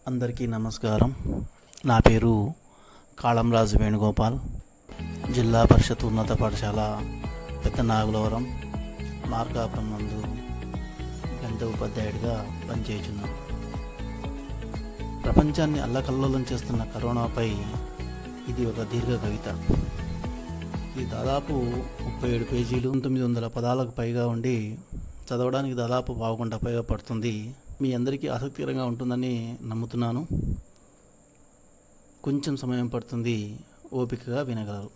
అందరికీ నమస్కారం. నా పేరు కాళంరాజు వేణుగోపాల్. జిల్లా పరిషత్ ఉన్నత పాఠశాల పెద్ద నాగులవరం మార్కాపురం నందు గణిత ఉపాధ్యాయుడిగా పనిచేయుచున్నాను. ప్రపంచాన్ని అల్లకల్లోలం చేస్తున్న కరోనాపై ఇది ఒక దీర్ఘ కవిత. ఇది దాదాపు 37 పేజీలు, 900 పదాలకు పైగా ఉండి చదవడానికి దాదాపు పావుగంట పైగా పడుతుంది. మీ అందరికీ ఆసక్తికరంగా ఉంటుందని నమ్ముతున్నాను. కొంచెం సమయం పడుతుంది, ఓపికగా వినగలరు.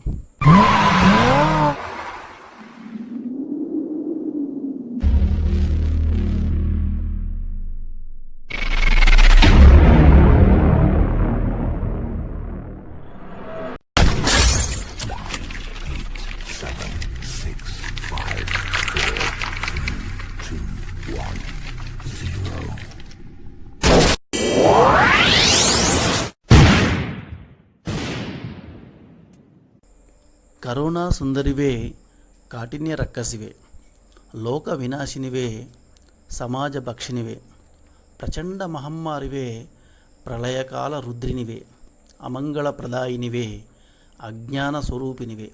కరోనా సుందరివే, కాఠిన్య రక్కసివే, లోక వినాశినివే, సమాజ భక్షినివే, ప్రచండ మహమ్మారివే, ప్రళయకాల రుద్రినివే, అమంగళ ప్రదాయినివే, అజ్ఞాన స్వరూపినివే,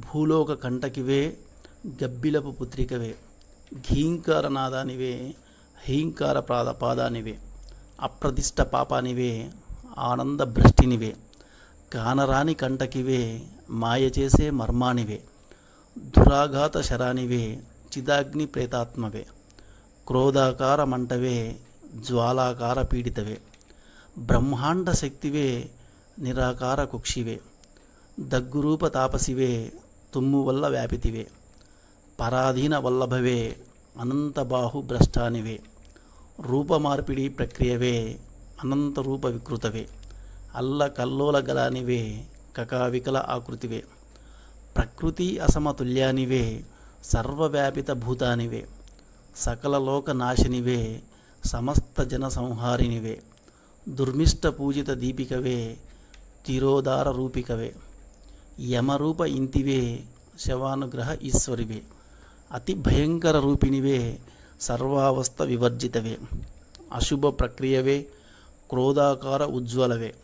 భూలోక కంటకివే, గబ్బిలపు పుత్రికవే, ఘీంకార నాదానివే, హీంకార పాదానివే, అప్రదిష్ట పాపానివే, ఆనంద భ్రష్టినివే, కానరాని కంటకివే, మాయ చేసే మర్మానివే, దురాఘాత శరానివే, చిదాగ్ని ప్రేతాత్మవే, క్రోధాకార మంటవే, జ్వాలాకార పీడితవే, బ్రహ్మాండ శక్తివే, నిరాకార కుక్షివే, దగ్గురూప తాపసివే, తుమ్ము వల్ల వ్యాపితివే, పరాధీన వల్లభవే, అనంతబాహు భ్రష్టానివే, రూపమార్పిడి ప్రక్రియవే, అనంత రూప వికృతవే, అల్ల కల్లోల గలానివే, కకావికల ఆకృతివే, ప్రకృతి అసమతుల్యానివే, సర్వవ్యాపిత భూతానివే, సకల లోక నాశినివే, సమస్త జన సంహారినివే, దుర్మిష్ట పూజిత దీపికవే, తిరోదార రూపికవే, యమరూప ఇంతివే, శవానుగ్రహ ఈశ్వరివే, అతి భయంకర రూపిణివే, సర్వావస్థ వివర్జితవే, అశుభ ప్రక్రియవే, క్రోధాకార ఉజ్వలవే,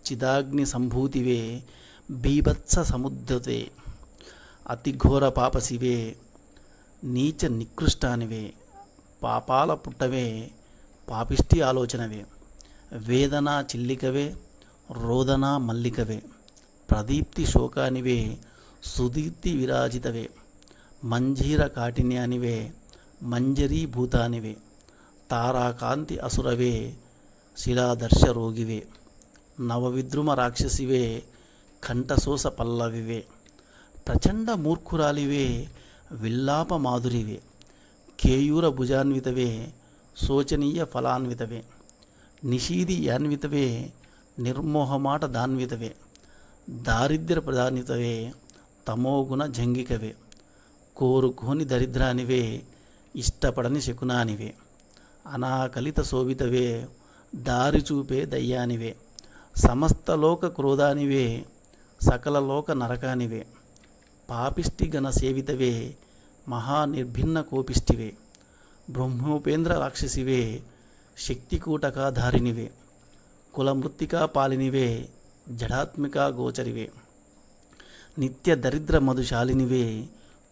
చిదాగ్ని సంభూతివే, బీభత్స సముద్రతే, అతి ఘోర పాపసివే, నీచ నికృష్టానివే, పాపాల పుట్టవే, పాపిష్టి ఆలోచనవే, వేదనా చిల్లికవే, రోదనా మల్లికవే, ప్రదీప్తి శోకానివే, సుదీప్తి విరాజితవే, మంజీర కాఠిన్యానివే, మంజరీ భూతానివే, తారాకాంతి అసురవే, శిలాదర్శ రోగివే, నవవిద్రుమ రాక్షసివే, కంఠశోష పల్లవివే, ప్రచండ మూర్ఖురాలివే, విల్లాప మాధురివే, కేయూర భుజాన్వితవే, శోచనీయ ఫలాన్వితవే, నిషీది యాన్వితవే, నిర్మోహమాట దాన్వితవే, దారిద్ర్య ప్రధానితవే, తమోగుణ జంగికవే, కోరుకోని దరిద్రానివే, ఇష్టపడని శకునానివే, అనాకలిత శోభితవే, దారి చూపే దయ్యానివే, సమస్తలోక క్రోధానివే, సకల లోక నరకానివే, పాపిష్టి గణ సేవితవే, మహానిర్భిన్న కోపిష్టివే, బ్రహ్మోపేంద్ర రాక్షసివే, శక్తికూటకాధారినివే, కులమృత్తికా పాలినివే, జడాత్మికా గోచరివే, నిత్య దరిద్ర మధుశాలినివే,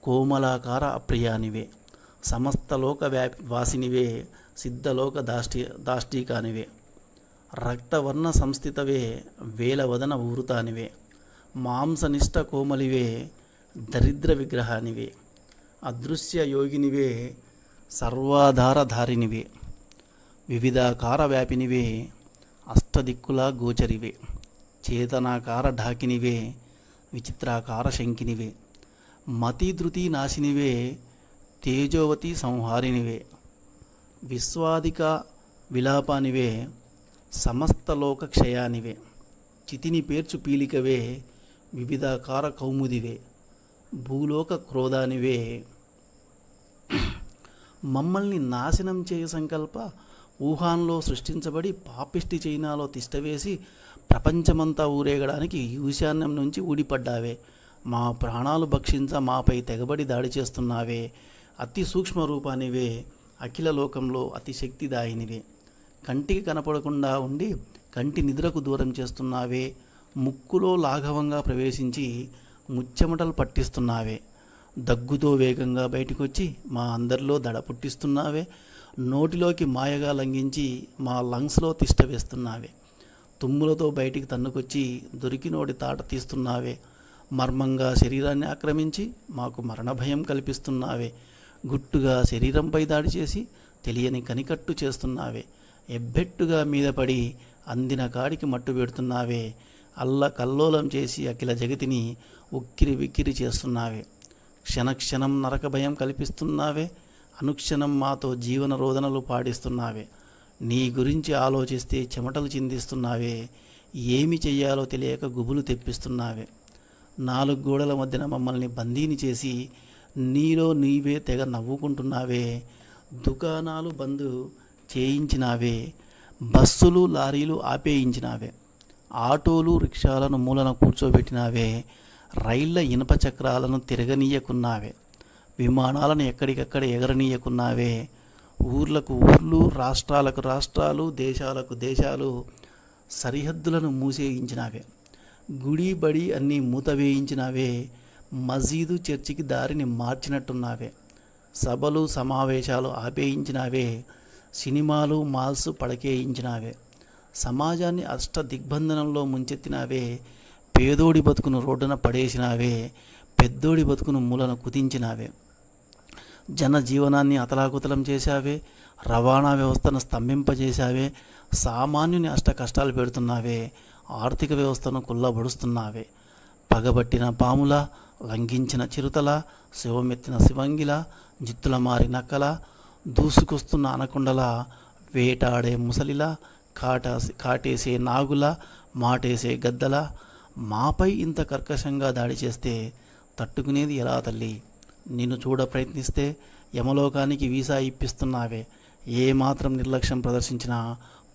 కోమలాకార అప్రియానివే, సమస్తలోక వాసినివే, సిద్ధలోక దాష్టీకానివే, రక్తవర్ణ సంస్థితవే, వేలవదన ఊరుతానివే, మాంసనిష్ట కోమలివే, దరిద్ర విగ్రహానివే, అదృశ్య యోగినివే, సర్వాధారధారినివే, వివిధాకార వ్యాపినివే, అష్టదిక్కుల గోచరివే, చేతనాకార ఢాకినివే, విచిత్రాకార శంకినివే, మతిధృతి నాశినివే, తేజోవతి సంహారినివే, విశ్వాదిక విలాపానివే, సమస్తలోక క్షయానివే, చితిని పేర్చు పీలికవే, వివిధాకార కౌముదివే, భూలోక క్రోధానివే, మమ్మల్ని నాశనం చేయ సంకల్ప వుహాన్లో సృష్టించబడి పాపిష్టి చైనాలో తిష్టవేసి ప్రపంచమంతా ఊరేగడానికి ఈశాన్యం నుంచి ఊడిపడ్డావే. మా ప్రాణాలు భక్షించ మాపై తెగబడి దాడి చేస్తున్నావే. అతి సూక్ష్మ రూపానివే, అఖిల లోకంలో అతి శక్తిదాయినివే, కంటికి కనపడకుండా ఉండి కంటి నిద్రకు దూరం చేస్తున్నావే. ముక్కులో లాఘవంగా ప్రవేశించి ముచ్చెమటలు పట్టిస్తున్నావే. దగ్గుతో వేగంగా బయటకొచ్చి మా అందరిలో దడ పుట్టిస్తున్నావే. నోటిలోకి మాయగా లంఘించి మా లంగ్స్లో తిష్ట వేస్తున్నావే. తుమ్ములతో బయటికి తన్నుకొచ్చి దొరికినోడి తాట తీస్తున్నావే. మర్మంగా శరీరాన్ని ఆక్రమించి మాకు మరణ భయం కల్పిస్తున్నావే. గుట్టుగా శరీరంపై దాడి చేసి తెలియని కనికట్టు చేస్తున్నావే. ఎబ్బెట్టుగా మీద పడి అందిన కాడికి మట్టు పెడుతున్నావే. అల్లకల్లోలం చేసి అఖిల జగతిని ఉక్కిరి విక్కిరి చేస్తున్నావే. క్షణక్షణం నరక భయం కల్పిస్తున్నావే. అనుక్షణం మాతో జీవన రోదనలు పాడిస్తున్నావే. నీ గురించి ఆలోచిస్తే చెమటలు చిందిస్తున్నావే. ఏమి చెయ్యాలో తెలియక గుబులు తెప్పిస్తున్నావే. 4 గోడల మధ్యన మమ్మల్ని బందీని చేసి నీలో నీవే తెగ నవ్వుకుంటున్నావే. దుకాణాలు బంద్ చేయించినావే. బస్సులు లారీలు ఆపేయించినావే. ఆటోలు రిక్షాలను మూలన కూర్చోబెట్టినావే. రైళ్ల ఇనుప చక్రాలను తిరగనీయకున్నావే. విమానాలను ఎక్కడికక్కడ ఎగరనీయకున్నావే. ఊర్లకు ఊర్లు, రాష్ట్రాలకు రాష్ట్రాలు, దేశాలకు దేశాలు సరిహద్దులను మూసేయించినావే. గుడి బడి అన్నీ మూతవేయించినావే. మసీదు చర్చికి దారిని మార్చినట్టున్నావే. సభలు సమావేశాలు ఆపేయించినావే. సినిమాలు మాల్స్ పడకేయించినావే. సమాజాన్ని అష్ట దిగ్బంధనంలో ముంచెత్తినావే. పేదోడి బతుకును రోడ్డున పడేసినావే. పెద్దోడి బతుకును మూలన కుదించినావే. జనజీవనాన్ని అతలాకుతలం చేశావే. రవాణా వ్యవస్థను స్తంభింపజేశావే. సామాన్యుని అష్ట కష్టాలు పెడుతున్నావే. ఆర్థిక వ్యవస్థను కుల్లబడుస్తున్నావే. పగబట్టిన పాముల, లంఘించిన చిరుతల, శివమెత్తిన శివంగిల, జిత్తుల మారి నక్కల, దూసుకొస్తున్న అనకొండల, వేటాడే ముసలిల, కాటేసే నాగుల, మాటేసే గద్దల, మాపై ఇంత కర్కశంగా దాడి చేస్తే తట్టుకునేది ఎలా తల్లి? నిన్ను చూడ ప్రయత్నిస్తే యమలోకానికి వీసా ఇప్పిస్తున్నావే. ఏమాత్రం నిర్లక్ష్యం ప్రదర్శించినా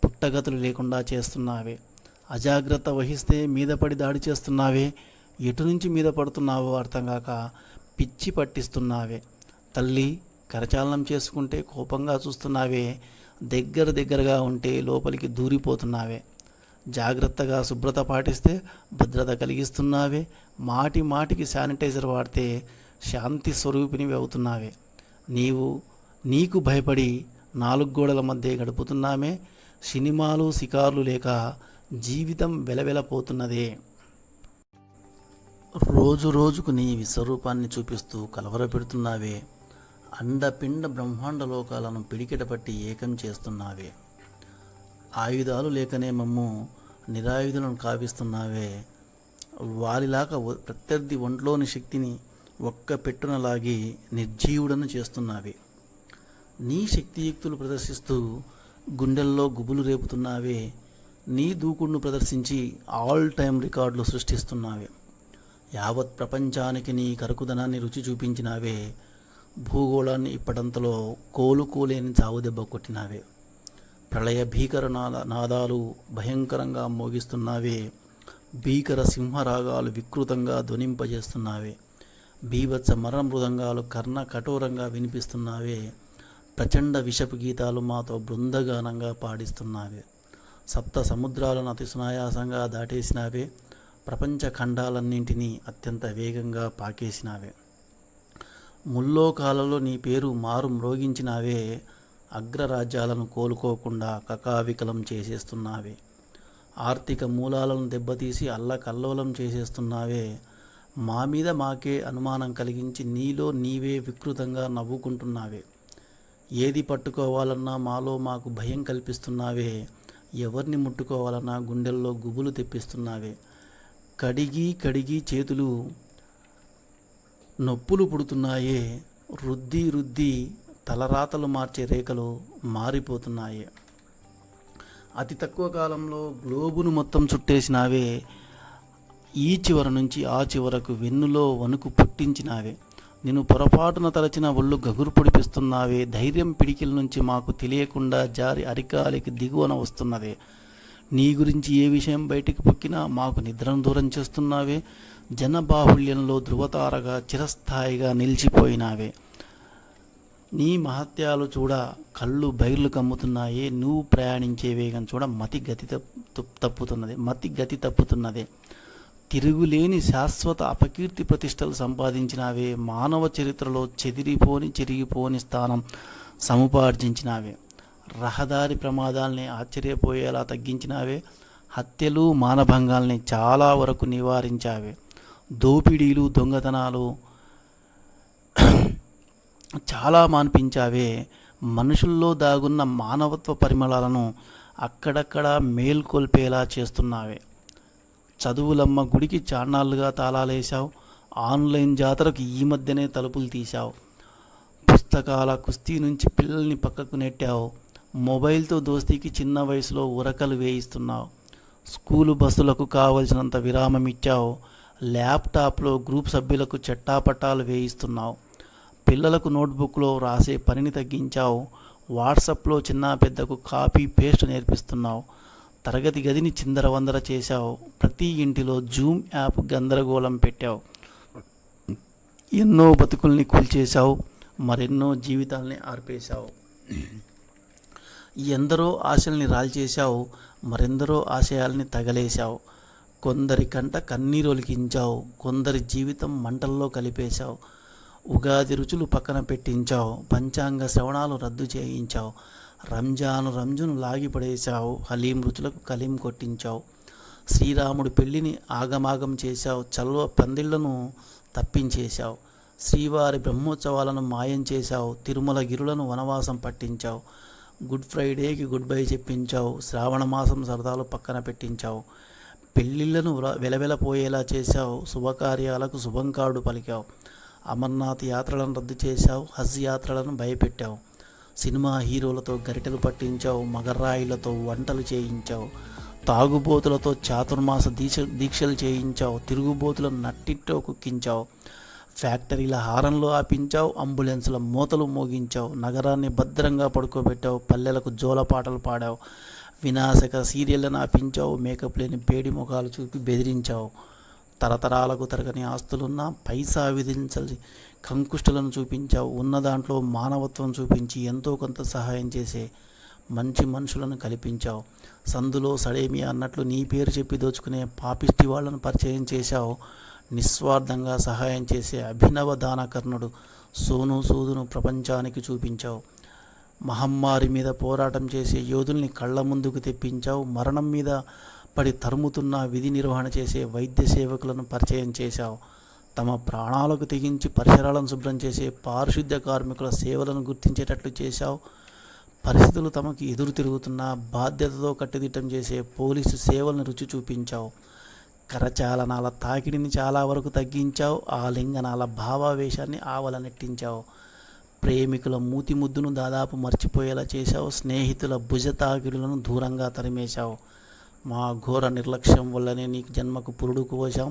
పుట్టగతులు లేకుండా చేస్తున్నావే. అజాగ్రత్త వహిస్తే మీద పడి దాడి చేస్తున్నావే. ఎటు నుంచి మీద పడుతున్నావో అర్థం కాక పిచ్చి పట్టిస్తున్నావే. తల్లి, కరచాలనం చేసుకుంటే కోపంగా చూస్తున్నావే. దగ్గరగా ఉంటే లోపలికి దూరిపోతున్నావే. జాగ్రత్తగా శుభ్రత పాటిస్తే భద్రత కలిగిస్తున్నావే. మాటి మాటికి శానిటైజర్ వాడితే శాంతి స్వరూపినివి అవుతున్నావే. నీకు భయపడి 4 గోడల మధ్య గడుపుతున్నామే. సినిమాలు షికార్లు లేక జీవితం వెలవెలపోతున్నదే. రోజు రోజుకు నీ విశ్వరూపాన్ని చూపిస్తూ కలవరపెడుతున్నావే. అండపిండ బ్రహ్మాండ లోకాలను పిడికిట పట్టి ఏకం చేస్తున్నావే. ఆయుధాలు లేకనే మమ్ము నిరాయుధులను కావిస్తున్నావే. వాలిలాగా ప్రత్యర్థి ఒంట్లోని శక్తిని ఒక్క పెట్టున లాగి నిర్జీవుడను చేస్తున్నావే. నీ శక్తియుక్తులు ప్రదర్శిస్తూ గుండెల్లో గుబులు రేపుతున్నావే. నీ దూకుడును ప్రదర్శించి ఆల్ టైమ్ రికార్డులు సృష్టిస్తున్నావే. యావత్ ప్రపంచానికి నీ కరుకుదనాన్ని రుచి చూపించినావే. భూగోళాన్ని ఇప్పటంతలో కోలుకోలేని చావు దెబ్బ కొట్టినావే. ప్రళయ భీకర నాదాలు భయంకరంగా మోగిస్తున్నావే. భీకర సింహరాగాలు వికృతంగా ధ్వనింపజేస్తున్నావే. బీభత్స మరణ మృదంగాలు కర్ణ కఠోరంగా వినిపిస్తున్నావే. ప్రచండ విషపు గీతాలు మాతో బృందగానంగా పాడిస్తున్నావే. సప్త సముద్రాలను అతి సునాయాసంగా దాటేసినావే. ప్రపంచ ఖండాలన్నింటినీ అత్యంత వేగంగా పాకేసినావే. ముల్లోకాలలో నీ పేరు మారు మ్రోగించినావే. అగ్రరాజ్యాలను కోలుకోకుండా కకావికలం చేసేస్తున్నావే. ఆర్థిక మూలాలను దెబ్బతీసి అల్లకల్లోలం చేసేస్తున్నావే. మా మీద మాకే అనుమానం కలిగించి నీలో నీవే వికృతంగా నవ్వుకుంటున్నావే. ఏది పట్టుకోవాలన్నా మాలో మాకు భయం కల్పిస్తున్నావే. ఎవరిని ముట్టుకోవాలన్నా గుండెల్లో గుబులు తెప్పిస్తున్నావే. కడిగి చేతులు నొప్పులు పుడుతున్నాయే. రుద్ది తలరాతలు మార్చే రేఖలు మారిపోతున్నాయి. అతి తక్కువ కాలంలో గ్లోబును మొత్తం చుట్టేసినావే. ఈ చివర నుంచి ఆ చివరకు వెన్నులో వణుకు పుట్టించినావే. నేను పొరపాటున తలచిన ఒళ్ళు గగురు పొడిపిస్తున్నావే. ధైర్యం పిడికిల నుంచి మాకు తెలియకుండా జారి అరికాలికి దిగువన వస్తున్నదే. నీ గురించి ఏ విషయం బయటికి పొక్కినా మాకు నిద్రను దూరం చేస్తున్నావే. జనబాహుళ్యంలో ధృవతారగా చిరస్థాయిగా నిలిచిపోయినావే. నీ మహత్యాలు చూడ కళ్ళు బైర్లు కమ్ముతున్నాయే, నువ్వు ప్రయాణించే వేగం చూడ మతి గతి తప్పుతున్నదే. తిరుగులేని శాశ్వత అపకీర్తి ప్రతిష్టలు సంపాదించినావే, మానవ చరిత్రలో చెరిగిపోని స్థానం సముపార్జించినావే. రహదారి ప్రమాదాల్ని ఆశ్చర్యపోయేలా తగ్గించినావే, హత్యలు మానభంగాల్ని చాలా వరకు నివారించావే. దోపిడీలు దొంగతనాలు చాలా మాన్పించావే. మనుషుల్లో దాగున్న మానవత్వ పరిమళాలను అక్కడక్కడ మేల్కొల్పేలా చేస్తున్నావే. చదువులమ్మ గుడికి చాన్నాళ్ళుగా తాళాలేశావు, ఆన్లైన్ జాతరకు ఈ మధ్యనే తలుపులు తీశావు. పుస్తకాల కుస్తీ నుంచి పిల్లల్ని పక్కకు నెట్టావు, మొబైల్తో దోస్తీకి చిన్న వయసులో ఉరకలు వేయిస్తున్నావు. స్కూలు బస్సులకు కావలసినంత విరామం ఇచ్చావు, ల్యాప్టాప్లో గ్రూప్ సభ్యులకు చట్టాపట్టాలు వేయిస్తున్నావు. పిల్లలకు నోట్బుక్లో రాసే పనిని తగ్గించావు, వాట్సాప్లో చిన్న పెద్దకు కాపీ పేస్ట్ నేర్పిస్తున్నావు. తరగతి గదిని చిందరవందర చేశావు, ప్రతి ఇంటిలో జూమ్ యాప్ గందరగోళం పెట్టావు. ఎన్నో బతుకుల్ని కూల్చేశావు, మరెన్నో జీవితాల్ని ఆర్పేశావు. ఎందరో ఆశల్ని రాల్చేశావు, మరెందరో ఆశయాల్ని తగలేశావు. కొందరి కంట కన్నీరొలికించావు, కొందరి జీవితం మంటల్లో కలిపేశావు. ఉగాది రుచులు పక్కన పెట్టించావు, పంచాంగ శ్రవణాలు రద్దు చేయించావు. రంజును లాగిపడేశావు, హలీం రుచులకు కలీం కొట్టించావు. శ్రీరాముడి పెళ్లిని ఆగమాగం చేశావు, చల్వ పందిళ్లను తప్పించేశావు. శ్రీవారి బ్రహ్మోత్సవాలను మాయం చేశావు, తిరుమల గిరులను వనవాసం పట్టించావు. గుడ్ ఫ్రైడేకి గుడ్ బై చెప్పించావు, శ్రావణ మాసం సరదాలు పక్కన పెట్టించావు. పెళ్ళిళ్ళను వెలవెలపోయేలా చేశావు, శుభకార్యాలకు శుభంకాడు పలికావు. అమర్నాథ్ యాత్రలను రద్దు చేశావు, హజ్ యాత్రలను భయపెట్టావు. సినిమా హీరోలతో గరిటెలు పట్టించావు, మగరాయిలతో వంటలు చేయించావు. తాగుబోతులతో చాతుర్మాస దీక్షలు చేయించావు, తిరుగుబోతులను నట్టిట్టో కుక్కించావు. ఫ్యాక్టరీల హారంలో ఆపించావు, అంబులెన్సుల మూతలు మోగించావు. నగరాన్ని భద్రంగా పడుకోబెట్టావు, పల్లెలకు జోలపాటలు పాడావు. వినాశక సీరియళ్లను ఆపించావు, మేకప్ లేని పేడి ముఖాలు చూపి బెదిరించావు. తరతరాలకు తరగని ఆస్తులున్నా పైసా విధించాలి కంకుష్టులను చూపించావు. ఉన్న దాంట్లో మానవత్వం చూపించి ఎంతో కొంత సహాయం చేసే మంచి మనుషులను కల్పించావు. సందులో సడేమియా అన్నట్లు నీ పేరు చెప్పి దోచుకునే పాపిష్టి వాళ్లను పరిచయం చేశావు. నిస్వార్థంగా సహాయం చేసే అభినవ దానకర్ణుడు సోను సూదును ప్రపంచానికి చూపించావు. మహమ్మారి మీద పోరాటం చేసే యోధుల్ని కళ్ళ ముందుకు తెప్పించావు. మరణం మీద పడి తరుముతున్న విధి నిర్వహణ చేసే వైద్య సేవకులను పరిచయం చేశావు. తమ ప్రాణాలకు తెగించి పరిసరాలను శుభ్రం చేసే పారిశుద్ధ్య కార్మికుల సేవలను గుర్తించేటట్లు చేశావు. పరిస్థితులు తమకు ఎదురు తిరుగుతున్న బాధ్యతతో కట్టుదిట్టం చేసే పోలీసు సేవలను రుచి చూపించావు. కరచాలనాల తాకిడిని చాలా వరకు తగ్గించావు, ఆలింగనాల భావావేశాన్ని ఆవలనెట్టించావు. ప్రేమికుల మూతి ముద్దును దాదాపు మర్చిపోయేలా చేశావు, స్నేహితుల భుజ తాకిడులను దూరంగా తరిమేశావు. మా ఘోర నిర్లక్ష్యం వల్లనే నీకు జన్మకు పురుడు కోశాం,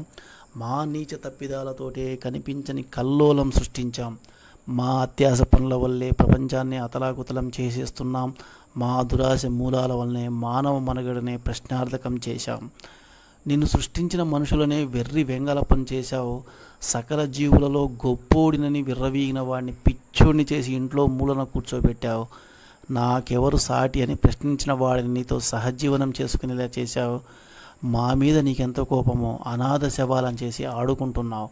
మా నీచ తప్పిదాలతోటే కనిపించని కల్లోలం సృష్టించాం. మా అత్యాశ పనుల వల్లే ప్రపంచాన్ని అతలాకుతలం చేసేస్తున్నాం, మా దురాశ మూలాల వల్లనే మానవ మనుగడనే ప్రశ్నార్థకం చేశాం. నిన్ను సృష్టించిన మనుషులనే వెర్రి వెంగళపం చేశావు, సకల జీవులలో గొప్పోడినని విర్రవీగిన వాడిని పిచ్చోడిని చేసి ఇంట్లో మూలన కూర్చోబెట్టావు. నాకెవరు సాటి అని ప్రశ్నించిన వాడిని నీతో సహజీవనం చేసుకునేలా చేశావు. మా మీద నీకెంత కోపమో అనాథ శవాలను చేసి ఆడుకుంటున్నావు.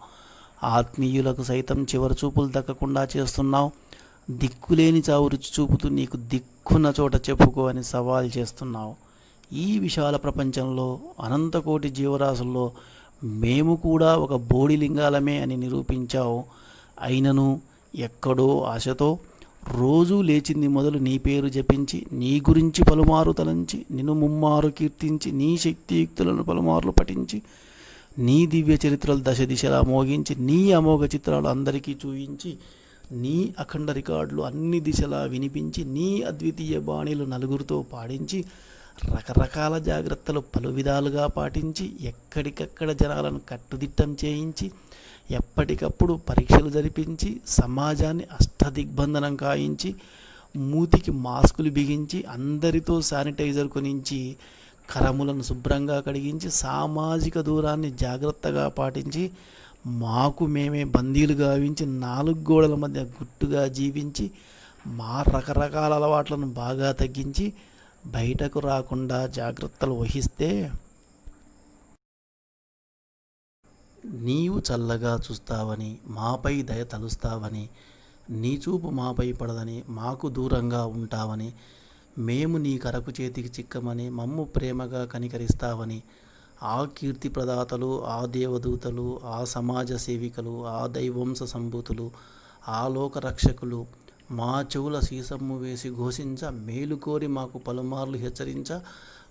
ఆత్మీయులకు సైతం చివరి చూపులు దక్కకుండా చేస్తున్నావు. దిక్కులేని చావు రుచి చూపుతూ నీకు దిక్కున్న చోట చెప్పుకో అని సవాల్ చేస్తున్నావు. ఈ విశాల ప్రపంచంలో అనంతకోటి జీవరాశుల్లో మేము కూడా ఒక బోడిలింగాలమే అని నిరూపించావు. అయినను ఎక్కడో ఆశతో రోజూ లేచింది మొదలు నీ పేరు జపించి, నీ గురించి పలుమారు తలంచి, నిన్ను ముమ్మారు కీర్తించి, నీ శక్తియుక్తులను పలుమార్లు పఠించి, నీ దివ్య చరిత్రలు దశ దిశలా మోగించి, నీ అమోఘ చిత్రాలు అందరికీ చూయించి, నీ అఖండ రికార్డులు అన్ని దిశలా వినిపించి, నీ అద్వితీయ బాణీలు నలుగురితో పాడించి, రకరకాల జాగ్రత్తలు పలు విధాలుగా పాటించి, ఎక్కడికక్కడ జనాలను కట్టుదిట్టం చేయించి, ఎప్పటికప్పుడు పరీక్షలు జరిపించి, సమాజాన్ని అష్టదిగ్బంధనం కాయించి, మూతికి మాస్కులు బిగించి, అందరితో శానిటైజర్ కొనించి, కరములను శుభ్రంగా కడిగించి, సామాజిక దూరాన్ని జాగ్రత్తగా పాటించి, మాకు మేమే బందీలు గావించి, నాలుగు గోడల మధ్య గుట్టుగా జీవించి, మా రకరకాల అలవాట్లను బాగా తగ్గించి బయటకు రాకుండా జాగ్రత్తలు వహిస్తే నీవు చల్లగా చూస్తావని, మాపై దయ తలుస్తావని, నీ చూపు మాపై పడదని, మాకు దూరంగా ఉంటావని, మేము నీ కరకు చేతికి చిక్కమని, మమ్ము ప్రేమగా కనికరిస్తావని, ఆ కీర్తి ప్రదాతలు, ఆ దేవదూతలు, ఆ సమాజ సేవికలు, ఆ దైవంశ సంభూతులు, ఆ లోక రక్షకులు మా చెవుల సీసమ్ము వేసి ఘోషించ, మేలు కోరి మాకు పలుమార్లు హెచ్చరించ,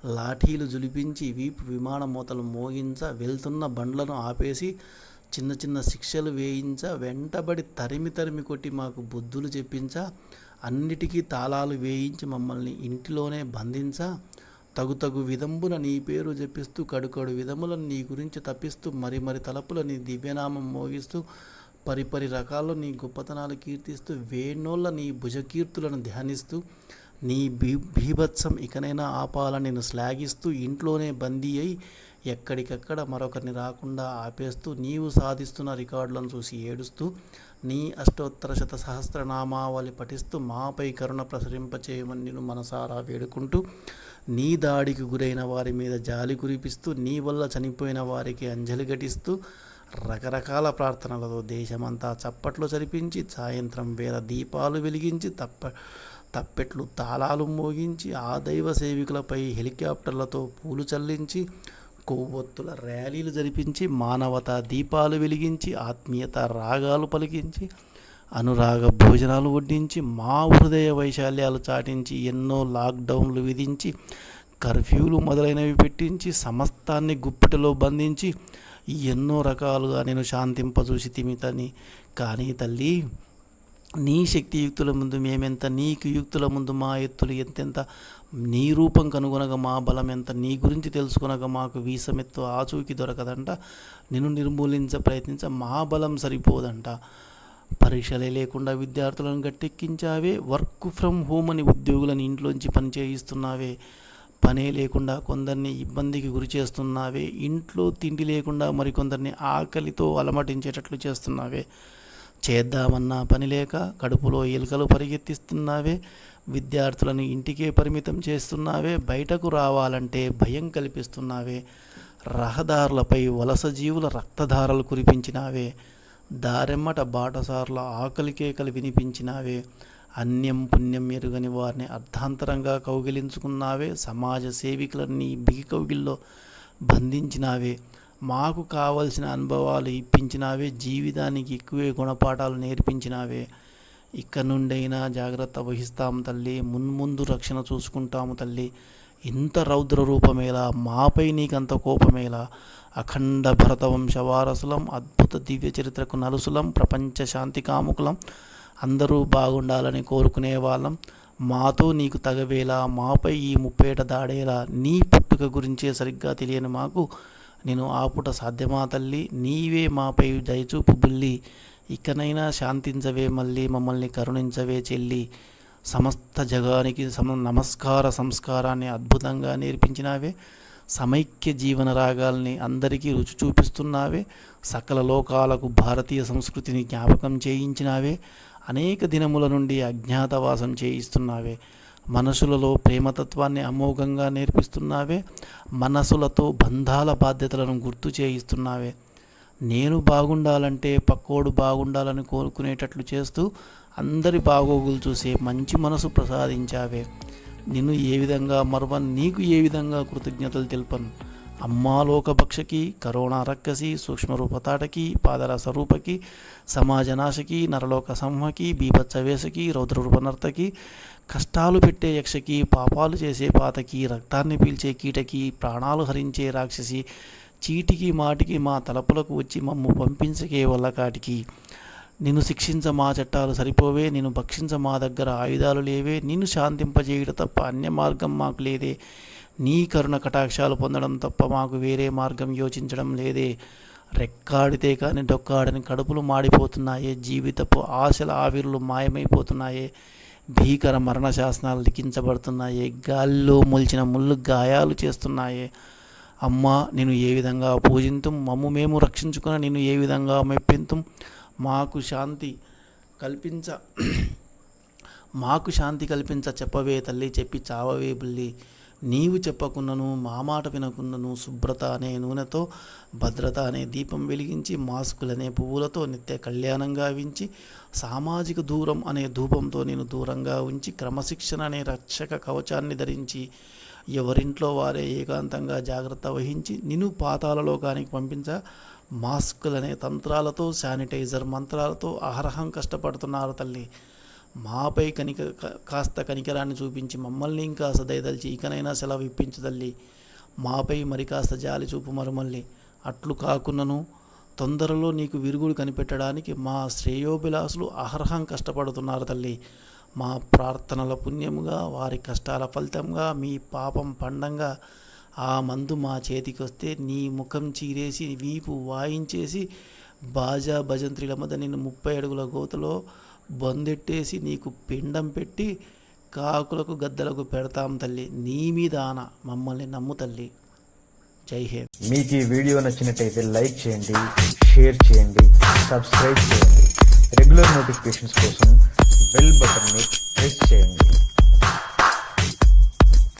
లాఠీలు జులిపించి వీపు విమాన మోతలు మోగించ, వెళ్తున్న బండ్లను ఆపేసి చిన్న చిన్న శిక్షలు వేయించ, వెంటబడి తరిమి తరిమి కొట్టి మాకు బుద్ధులు చెప్పించ, అన్నిటికీ తాళాలు వేయించి మమ్మల్ని ఇంటిలోనే బంధించ, తగు తగు విధంబున నీ పేరు జపిస్తూ కడుకడు విధములను నీ గురించి తప్పిస్తూ మరి మరి తలపుల నీ దివ్యనామం మోగిస్తూ పరిపరి రకాల్లో నీ గొప్పతనాలు కీర్తిస్తూ వేణోళ్ళ నీ భుజకీర్తులను ధ్యానిస్తూ నీ బీభత్సం ఇకనైనా ఆపాలని నేను శ్లాఘిస్తూ ఇంట్లోనే బందీ అయి ఎక్కడికక్కడ మరొకరిని రాకుండా ఆపేస్తూ నీవు సాధిస్తున్న రికార్డులను చూసి ఏడుస్తూ నీ అష్టోత్తర శత సహస్రనామావళి పఠిస్తూ మాపై కరుణ ప్రసరింపచేయమని నేను మనసారా వేడుకుంటూ నీ దాడికి గురైన వారి మీద జాలి కురిపిస్తూ నీ వల్ల చనిపోయిన వారికి అంజలి ఘటిస్తూ రకరకాల ప్రార్థనలతో దేశమంతా చప్పట్లు జరిపించి సాయంత్రం వేళ దీపాలు వెలిగించి తప్పెట్లు తాళాలు మోగించి ఆ దైవ సేవికులపై హెలికాప్టర్లతో పూలు చల్లించి కొవ్వొత్తుల ర్యాలీలు జరిపించి మానవతా దీపాలు వెలిగించి ఆత్మీయత రాగాలు పలికించి అనురాగ భోజనాలు వడ్డించి మా హృదయ వైశాల్యాలు చాటించి ఎన్నో లాక్డౌన్లు విధించి కర్ఫ్యూలు మొదలైనవి పెట్టించి సమస్తాన్ని గుప్పిటలో బంధించి ఎన్నో రకాలుగా నేను శాంతింపజూసి తిమితని. కానీ తల్లి, నీ శక్తియుక్తుల ముందు మేమెంత, నీకు యుక్తుల ముందు మా ఎత్తులు ఎంతెంత, నీ రూపం కనుగొనగా మా బలం ఎంత, నీ గురించి తెలుసుకొనగా మాకు వీసమెత్తు ఆచూకీ దొరకదంట, నిన్ను నిర్మూలించ ప్రయత్నించ మా బలం సరిపోదంట. పరీక్షలే లేకుండా విద్యార్థులను గట్టెక్కించావే, వర్క్ ఫ్రమ్ హోమ్ అని ఉద్యోగులను ఇంట్లోంచి పని చేయిస్తున్నావే, పనే లేకుండా కొందరిని ఇబ్బందికి గురి చేస్తున్నావే, ఇంట్లో తిండి లేకుండా మరికొందరిని ఆకలితో అలమటించేటట్లు చేస్తున్నావే, చేద్దామన్నా పని లేక కడుపులో ఎలుకలు పరిగెత్తిస్తున్నావే, విద్యార్థులను ఇంటికే పరిమితం చేస్తున్నావే, బయటకు రావాలంటే భయం కల్పిస్తున్నావే, రహదారులపై వలస జీవుల రక్తధారలు కురిపించినావే, దారెమ్మట బాటసార్ల ఆకలి కేకలు వినిపించినావే, అన్యం పుణ్యం ఎరుగని వారిని అర్ధాంతరంగా కౌగిలించుకున్నావే, సమాజ సేవికులను నీ బిగి కౌగిల్లో బంధించినావే, మాకు కావలసిన అనుభవాలు ఇప్పించినావే, జీవితానికి ఎక్కువే గుణపాఠాలు నేర్పించినావే. ఇక నుండైనా జాగ్రత్త వహిస్తాము తల్లి, మున్ముందు రక్షణ చూసుకుంటాము తల్లి. ఇంత రౌద్ర రూపమేలా, మాపై నీకంత కోపమేలా, అఖండ భరతవంశ వారసులం, అద్భుత దివ్య చరిత్రకు నలుసులం, ప్రపంచ శాంతి కాముకులం, అందరూ బాగుండాలని కోరుకునే వాళ్ళం, మాతో నీకు తగవేలా, మాపై ఈ ముప్పేట దాడేలా, నీ పుట్టుక గురించే సరిగ్గా తెలియని మాకు నేను ఆపుట సాధ్యమా తల్లి, నీవే మాపై దయచూపు బుల్లి, ఇకనైనా శాంతించవే మళ్ళీ, మమ్మల్ని కరుణించవే చెల్లి. సమస్త జగానికి నమస్కార సంస్కారాన్ని అద్భుతంగా నేర్పించినావే, సమైక్య జీవన రాగాల్ని అందరికీ రుచి చూపిస్తున్నావే, సకల లోకాలకు భారతీయ సంస్కృతిని జ్ఞాపకం చేయించినావే, అనేక దినముల నుండి అజ్ఞాతవాసం చేయిస్తున్నావే, మనసులలో ప్రేమతత్వాన్ని అమోఘంగా నేర్పిస్తున్నావే, మనసులతో బంధాల బాధ్యతలను గుర్తు చేయిస్తున్నావే, నేను బాగుండాలంటే పక్కోడు బాగుండాలని కోరుకునేటట్లు చేస్తూ అందరి బాగోగులు చూసే మంచి మనసు ప్రసాదించావే. నిన్ను ఏ విధంగా మరవన్, నీకు ఏ విధంగా కృతజ్ఞతలు తెలుపను. అమ్మా లోకభక్షకి, కరోనా రక్కసి, సూక్ష్మరూపతాటకి, పాదరసరూపకి, సమాజనాశకి, నరలోక సంహకి, బీభత్సవేశకి, రౌద్రరూపనర్తకి, కష్టాలు పెట్టే యక్షకి, పాపాలు చేసే పాతకి, రక్తాన్ని పీల్చే కీటకి, ప్రాణాలు హరించే రాక్షసి, చీటికి మాటికి మా తలపులకు వచ్చి మమ్ము పంపించకే వల్లకాటికి, నిన్ను శిక్షించ మా చట్టాలు సరిపోవే, నిన్ను భక్షించ మా దగ్గర ఆయుధాలు లేవే, నిన్ను శాంతింపజేయుట తప్ప అన్య మార్గం మాకు లేదే, నీ కరుణ కటాక్షాలు పొందడం తప్ప మాకు వేరే మార్గం యోచించడం లేదే. రెక్కాడితే కానీ డొక్కాడని కడుపులు మాడిపోతున్నాయే, జీవితపు ఆశల ఆవిరులు మాయమైపోతున్నాయే, భీకర మరణ శాసనాలు లిఖించబడుతున్నాయే, గాలిలో మొలిచిన ముళ్ళు గాయాలు చేస్తున్నాయే. అమ్మా, నిన్ను ఏ విధంగా పూజింతుం, మమ్ము మేము రక్షించుకుని నిన్ను ఏ విధంగా మెప్పింతుం, మాకు శాంతి కల్పించ మాకు శాంతి కల్పించ చెప్పవే తల్లి, చెప్పి చావవే బుల్లి. నీవు చెప్పకున్నను మా మాట వినకున్నను, శుభ్రత అనే నూనెతో భద్రత అనే దీపం వెలిగించి, మాస్కులనే పువ్వులతో నిత్య కళ్యాణంగా వించి, సామాజిక దూరం అనే ధూపంతో నేను దూరంగా ఉంచి, క్రమశిక్షణ అనే రక్షక కవచాన్ని ధరించి, ఎవరింట్లో వారే ఏకాంతంగా జాగ్రత్త వహించి నిన్ను పాతాళలోకానికి పంపించ, మాస్కులనే తంత్రాలతో, శానిటైజర్ మంత్రాలతో అహరహం కష్టపడుతున్నారు తల్లి. మాపై కాస్త కనికరాన్ని చూపించి మమ్మల్ని ఇంకా దయదలిచి ఇకనైనా సెలవు ఇప్పించు తల్లి. మాపై మరి కాస్త జాలి చూపు మరుమల్లి. అట్లు కాకున్నను తొందరలో నీకు విరుగుడు కనిపెట్టడానికి మా శ్రేయోభిలాసులు అహర్హం కష్టపడుతున్నారు తల్లి. మా ప్రార్థనల పుణ్యముగా, వారి కష్టాల ఫలితంగా, మీ పాపం పండంగా ఆ మందు మా చేతికొస్తే నీ ముఖం చీరేసి, వీపు వాయించేసి, బాజా భజంత్రిల మధ్య నిన్ను 30 అడుగుల గోతలో బందెట్టేసి నీకు పిండం పెట్టి కాకులకు గద్దలకు పెడతాం తల్లి. నీ మీద ఆన, మమ్మల్ని నమ్ము తల్లి. జై హింద్. మీకు ఈ వీడియో నచ్చినట్టయితే లైక్ చేయండి, షేర్ చేయండి, సబ్స్క్రైబ్ చేయండి. రెగ్యులర్ నోటిఫికేషన్స్ కోసం బెల్ బటన్ని ప్రెస్ చేయండి.